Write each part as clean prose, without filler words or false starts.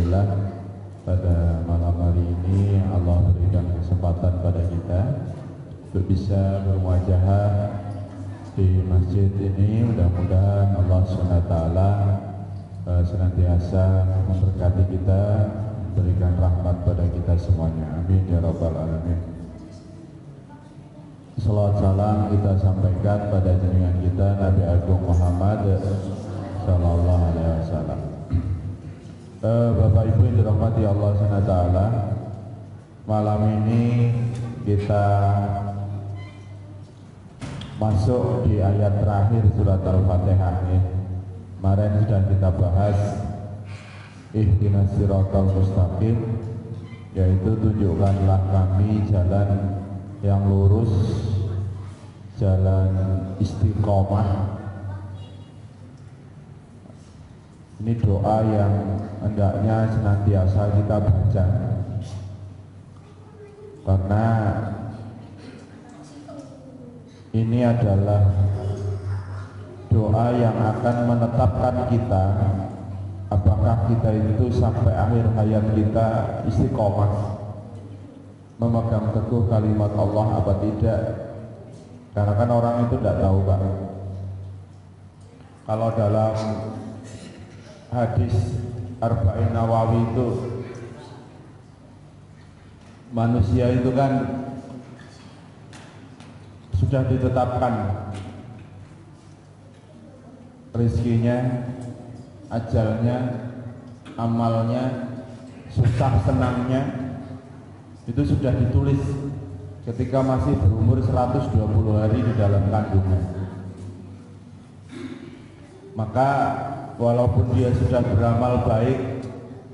Alhamdulillah pada malam hari ini Allah berikan kesempatan pada kita untuk bisa bermuajahah di masjid ini. Mudah-mudahan Allah SWT senantiasa memberkati kita, berikan rahmat pada kita semuanya. Amin ya rabbal alamin. Salawat salam kita sampaikan pada junjungan kita Nabi Agung Muhammad sallallahu alaihi wasallam. Bapak Ibu yang dirahmati Allah SWT, malam ini kita masuk di ayat terakhir surat Al-Fatihah. Kemarin sudah kita bahas ihdinas siratal mustaqim, yaitu tunjukkanlah kami jalan yang lurus, jalan istiqomah. Ini doa yang hendaknya senantiasa kita baca, karena ini adalah doa yang akan menetapkan kita apakah kita itu sampai akhir hayat kita istiqomah memegang teguh kalimat Allah apa tidak. Karena kan orang itu tidak tahu, Pak. Kalau dalam hadis Arba'in Nawawi itu, manusia itu kan sudah ditetapkan rezekinya, ajalnya, amalnya, susah senangnya, itu sudah ditulis ketika masih berumur 120 hari di dalam kandungan. Maka walaupun dia sudah beramal baik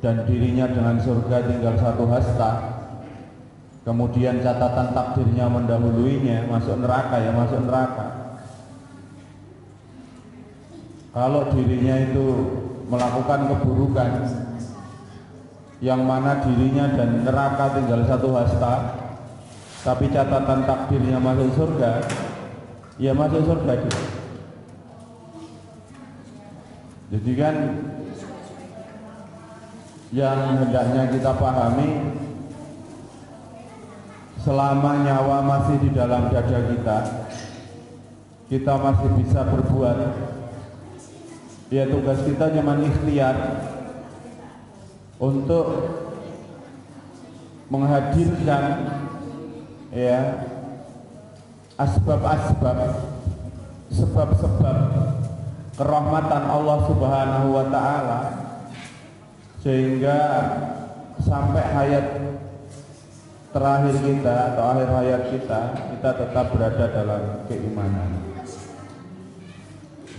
dan dirinya dengan surga tinggal satu hasta, kemudian catatan takdirnya mendahuluinya masuk neraka, ya masuk neraka. Kalau dirinya itu melakukan keburukan yang mana dirinya dan neraka tinggal satu hasta, tapi catatan takdirnya masuk surga, ya masuk surga juga. Jadi kan yang hendaknya kita pahami, selama nyawa masih di dalam dada kita masih bisa berbuat. Ya, tugas kita cuma ikhtiar untuk menghadirkan ya asbab-asbab, sebab-sebab kerahmatan Allah Subhanahu wa taala, sehingga sampai hayat terakhir kita atau akhir hayat kita tetap berada dalam keimanan.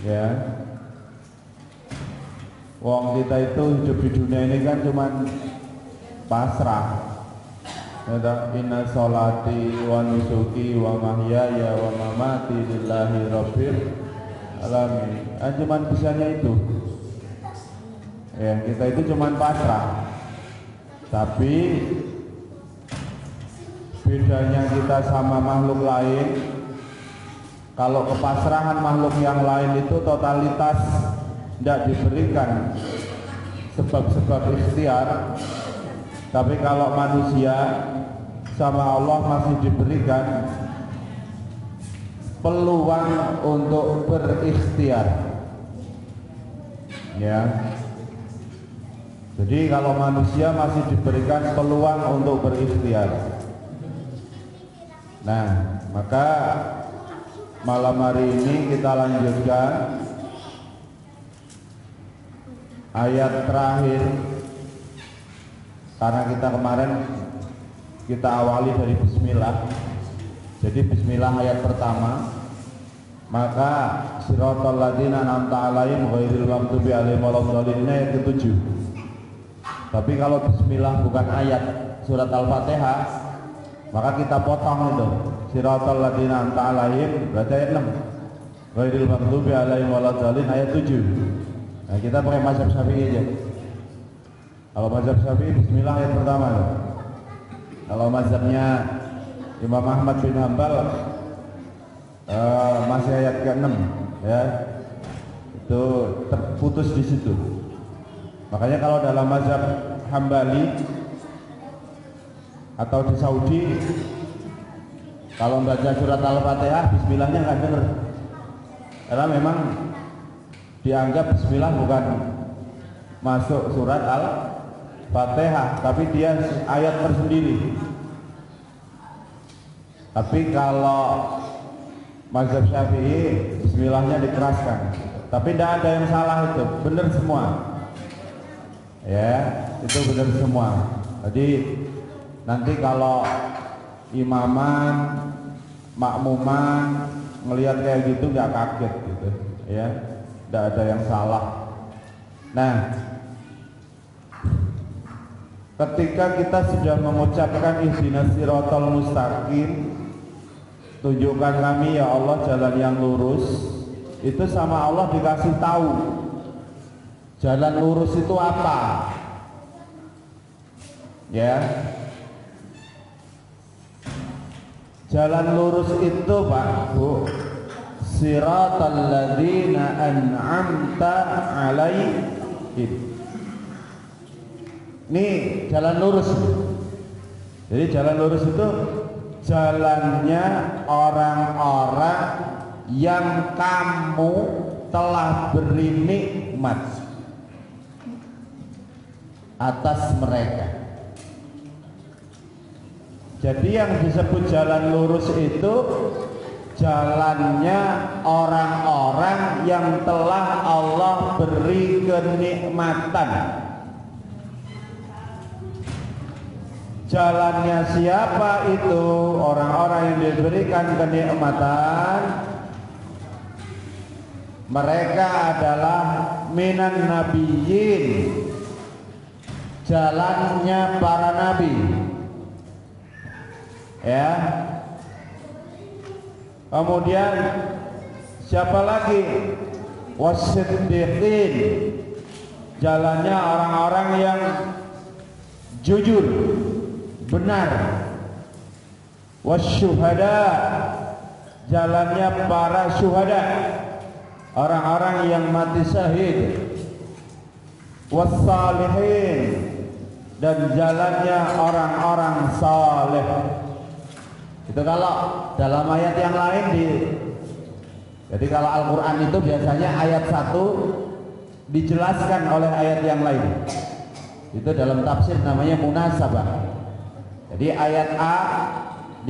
Ya. Wong kita itu hidup di dunia ini kan cuman pasrah. Ya, inna sholati wa nusuki wa mahyaya wa mamati lillahi rabbil alamin. Cuman bisanya itu. Ya, kita itu cuman pasrah. Tapi bedanya kita sama makhluk lain, kalau kepasrahan makhluk yang lain itu totalitas tidak diberikan sebab-sebab ikhtiar, tapi kalau manusia sama Allah masih diberikan peluang untuk berikhtiar. Ya. Jadi kalau manusia masih diberikan peluang untuk berikhtiar. Nah, maka malam hari ini kita lanjutkan ayat terakhir, karena kita kemarin kita awali dari bismillah. Jadi bismillah ayat pertama, maka siratal ladzina an'amta 'alaihim ghairil maghdubi 'alaihim waladdallin, ayat ke-7. Tapi kalau bismillah bukan ayat surat Al-Fatihah, maka kita potong itu siratal ladzina an'amta 'alaihim, berarti ayat 6. Ghairil maghdubi 'alaihim waladdallin, ayat 7. Nah, kita pakai mazhab Syafi'i aja. Kalau mazhab Syafi'i bismillah ayat pertama. Kalau mazhabnya Imam Ahmad bin Hanbal masih ayat ke-6 ya. Itu terputus di situ. Makanya kalau dalam mazhab Hambali atau di Saudi, kalau membaca surat Al-Fatihah bismillahnya nggak denger, karena memang dianggap bismillah bukan masuk surat Al-Fatihah, tapi dia ayat tersendiri. Tapi kalau mazhab Syafi'i bismillahnya dikeraskan, tapi tidak ada yang salah, itu benar semua ya, itu benar semua. Jadi nanti kalau imaman, makmuman ngelihat kayak gitu nggak kaget gitu ya, tidak ada yang salah. Nah, ketika kita sudah mengucapkan ihdinas siratal mustaqim, tunjukkan kami ya Allah jalan yang lurus, itu sama Allah dikasih tahu jalan lurus itu apa ya. Jalan lurus itu Pak Bu, siratal ladzina an'amta alaihim. Ini jalan lurus. Jadi jalan lurus itu jalannya orang-orang yang kamu telah beri nikmat atas mereka. Jadi yang disebut jalan lurus itu jalannya orang-orang yang telah Allah beri kenikmatan. Jalannya siapa itu? Orang-orang yang diberikan kenikmatan, mereka adalah minan nabiyyin, jalannya para nabi ya. Kemudian siapa lagi? Wasiddiqin, jalannya orang-orang yang jujur, benar. Wasyuhada, jalannya para syuhada, orang-orang yang mati syahid. Wassalihin, dan jalannya orang-orang saleh. Itu kalau dalam ayat yang lain jadi kalau Al-Quran itu biasanya ayat 1 dijelaskan oleh ayat yang lain. Itu dalam tafsir namanya munasabah. Jadi ayat A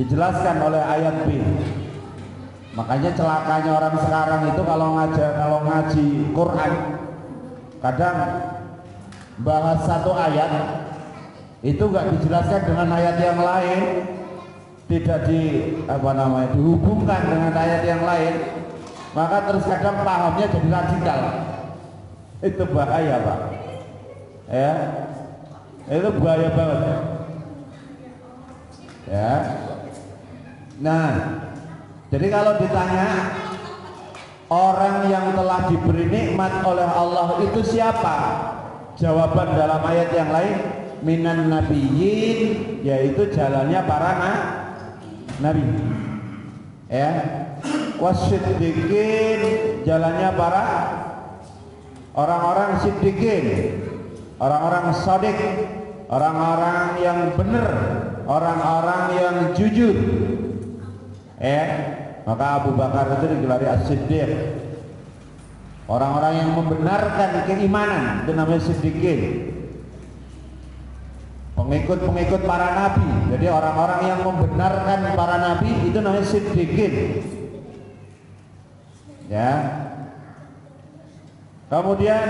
dijelaskan oleh ayat B. Makanya celakanya orang sekarang itu kalau ngaji Quran, kadang bahas satu ayat itu nggak dijelaskan dengan ayat yang lain, tidak dihubungkan dengan ayat yang lain, maka terus kadang pahamnya jadi radikal. Itu bahaya Pak ya, itu bahaya banget ya. Nah, jadi kalau ditanya orang yang telah diberi nikmat oleh Allah itu siapa, jawaban dalam ayat yang lain minan nabiyyin, yaitu jalannya para nabi ya. Wasiddiqin, jalannya para orang-orang siddiqin, orang-orang shadiq, orang-orang yang benar, orang-orang yang jujur ya. Maka Abu Bakar itu digelari as-siddiq, orang-orang yang membenarkan keimanan, itu namanya siddiqin. Pengikut-pengikut para nabi, jadi orang-orang yang membenarkan para nabi itu namanya siddiqin ya. Kemudian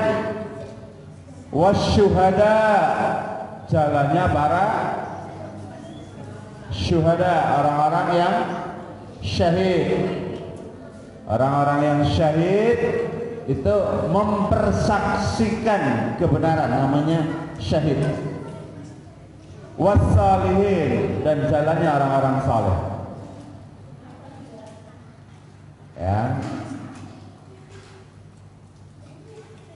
wasyuhada, jalannya para syuhada, orang-orang yang syahid. Orang-orang yang syahid itu mempersaksikan kebenaran, namanya syahid. Wassalihin, dan jalannya orang-orang saleh ya.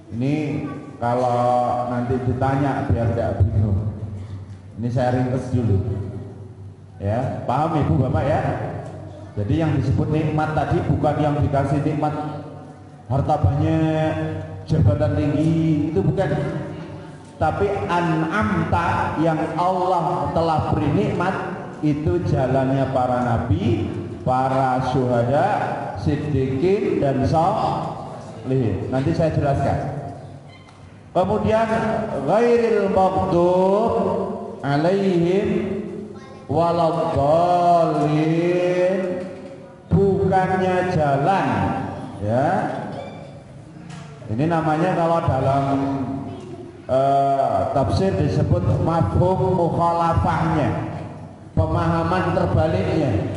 Ini kalau nanti ditanya biar tidak bingung, ini saya ringkas dulu ya. Paham Ibu Bapak ya? Jadi yang disebut nikmat tadi bukan yang dikasih nikmat harta banyak, jabatan tinggi, itu bukan. Tapi an'amta yang Allah telah beri nikmat itu jalannya para nabi, para syuhada, siddiqin dan sholihin. Nanti saya jelaskan. Kemudian ghairil maghdub alaihim waladhdallin, bukannya jalan, ya. Ini namanya kalau dalam tafsir disebut mafhum mukhalafahnya, pemahaman terbaliknya.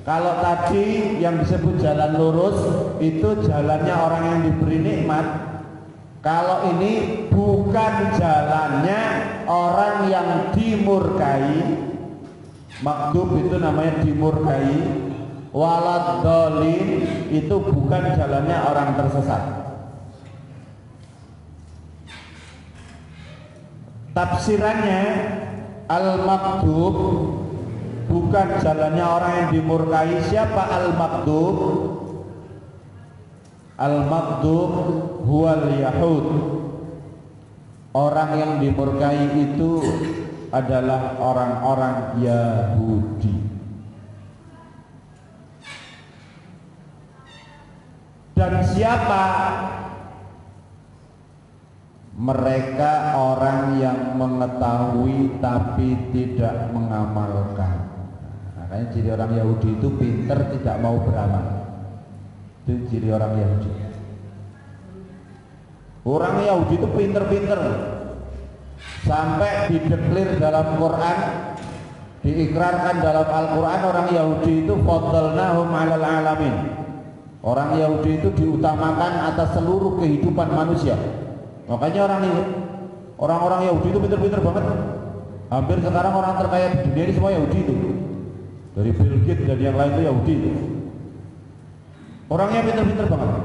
Kalau tadi yang disebut jalan lurus itu jalannya orang yang diberi nikmat, kalau ini bukan jalannya orang yang dimurkai. Maghdub itu namanya dimurkai, waladhdallin itu bukan jalannya orang tersesat. Tafsirannya al-maghdub bukan jalannya orang yang dimurkai. Siapa al-maghdub? Al-maghdub huwal yahud. Orang yang dimurkai itu adalah orang-orang Yahudi. Dan siapa? Mereka orang yang mengetahui tapi tidak mengamalkan. Makanya ciri orang Yahudi itu pinter tidak mau beramal. Itu ciri orang Yahudi. Orang Yahudi itu pinter-pinter sampai dideklir dalam Quran, diikrarkan dalam Al-Quran, orang Yahudi itu faddalnahum 'alal 'alamin. Orang Yahudi itu diutamakan atas seluruh kehidupan manusia. Makanya orang-orang Yahudi itu pinter-pinter banget. Hampir sekarang orang terkaya di dunia ini semua Yahudi itu. Dari Bill Gates dan yang lain itu Yahudi itu. Orangnya pinter-pinter banget.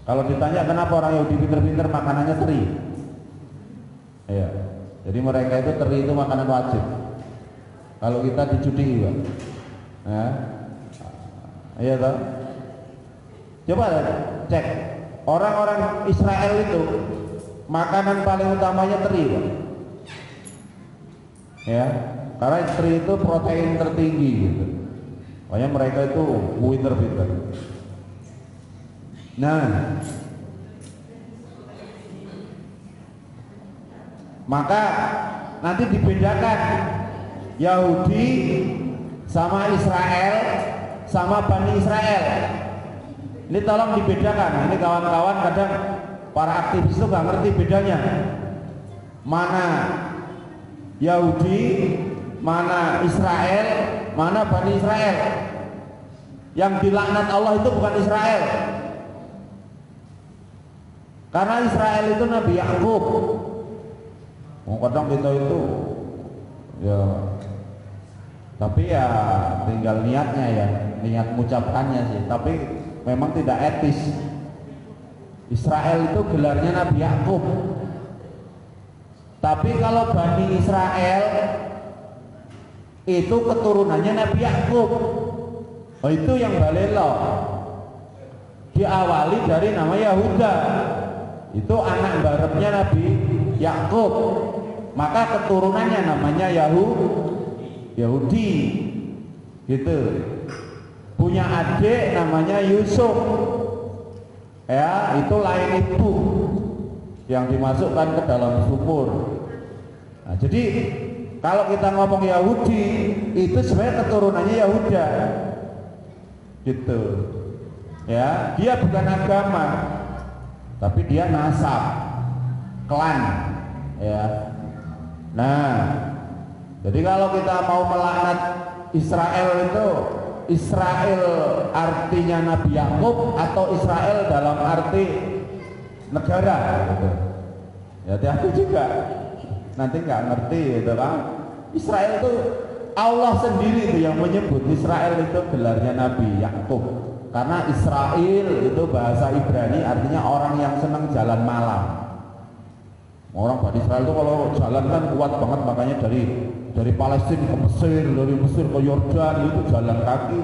Kalau ditanya kenapa orang Yahudi pinter-pinter, makanannya teri. Iya. Jadi mereka itu teri itu makanan wajib. Kalau kita dicudi juga. Ya. Iya toh? Coba cek. Orang-orang Israel itu makanan paling utamanya teri, Pak. Ya, karena teri itu protein tertinggi gitu. Makanya mereka itu pinter-pinter. Nah, maka nanti dibedakan Yahudi sama Israel sama Bani Israel. Ini tolong dibedakan. Ini kawan-kawan kadang para aktivis itu nggak ngerti bedanya. Mana Yahudi, mana Israel, mana Bani Israel. Yang dilaknat Allah itu bukan Israel. Karena Israel itu Nabi Yakub. Kadang kita itu ya, tapi ya tinggal niatnya ya, niat mengucapkannya sih. Tapi memang tidak etis. Israel itu gelarnya Nabi Yakub. Tapi kalau Bani Israel itu keturunannya Nabi Yakub. Oh, itu yang balelo. Diawali dari nama Yahuda. Itu anak barepnya Nabi Yakub. Maka keturunannya namanya Yahudi. Gitu. Punya adik namanya Yusuf, ya itu lain ibu yang dimasukkan ke dalam sumur. Nah, jadi kalau kita ngomong Yahudi itu sebenarnya keturunannya Yahuda, gitu. Ya, dia bukan agama, tapi dia nasab, klan, ya. Nah, jadi kalau kita mau melaknat Israel itu, Israel artinya Nabi Yakub atau Israel dalam arti negara gitu. Ya hati-hati juga, nanti nggak ngerti gitu kan. Israel itu Allah sendiri itu yang menyebut Israel itu gelarnya Nabi Yakub. Karena Israel itu bahasa Ibrani artinya orang yang senang jalan malam. Orang Bani Israel itu kalau jalan kan kuat banget, makanya dari Palestina ke Mesir, dari Mesir ke Yordan itu jalan kaki.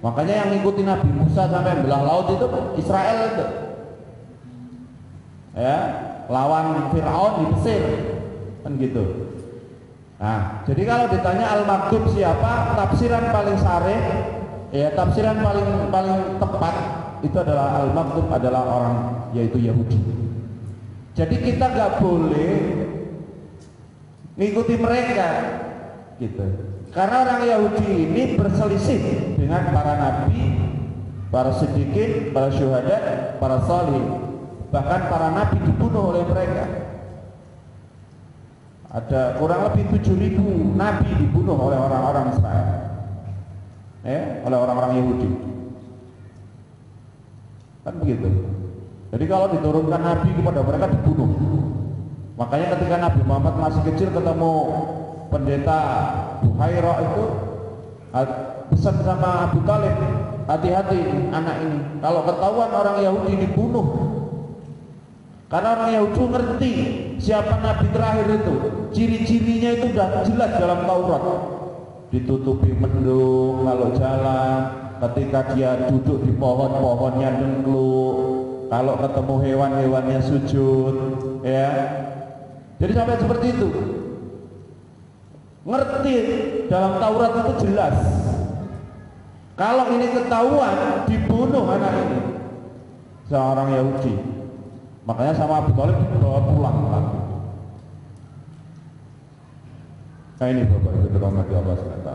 Makanya yang ngikutin Nabi Musa sampai belah laut itu Israel itu. Ya, lawan Fir'aun di Mesir, kan gitu. Nah, jadi kalau ditanya al-maghdub siapa, tafsiran paling sareh, ya tafsiran paling tepat itu adalah al-maghdub adalah orang yaitu Yahudi. Jadi kita nggak boleh mengikuti mereka, gitu. Karena orang Yahudi ini berselisih dengan para nabi, para siddiqin, para syuhada, para salih. Bahkan para nabi dibunuh oleh mereka. Ada kurang lebih 7.000 nabi dibunuh oleh orang-orang Israel, oleh orang-orang Yahudi, kan begitu. Jadi kalau diturunkan nabi kepada mereka dibunuh. Makanya ketika Nabi Muhammad masih kecil ketemu pendeta Buhairah itu pesan sama Abu Talib, hati-hati anak ini, kalau ketahuan orang Yahudi dibunuh. Karena orang Yahudi ngerti siapa nabi terakhir itu, ciri-cirinya itu udah jelas dalam Taurat. Ditutupi mendung kalau jalan, ketika dia duduk di pohon-pohonnya dengkluk, kalau ketemu hewan-hewannya sujud, ya. Jadi sampai seperti itu. Ngerti dalam Taurat itu jelas. Kalau ini ketahuan dibunuh anak ini, seorang Yahudi. Makanya sama Abu Thalib dibawa pulang lagi. Nah ini Bapak Ibu dirahmati Allah SWT.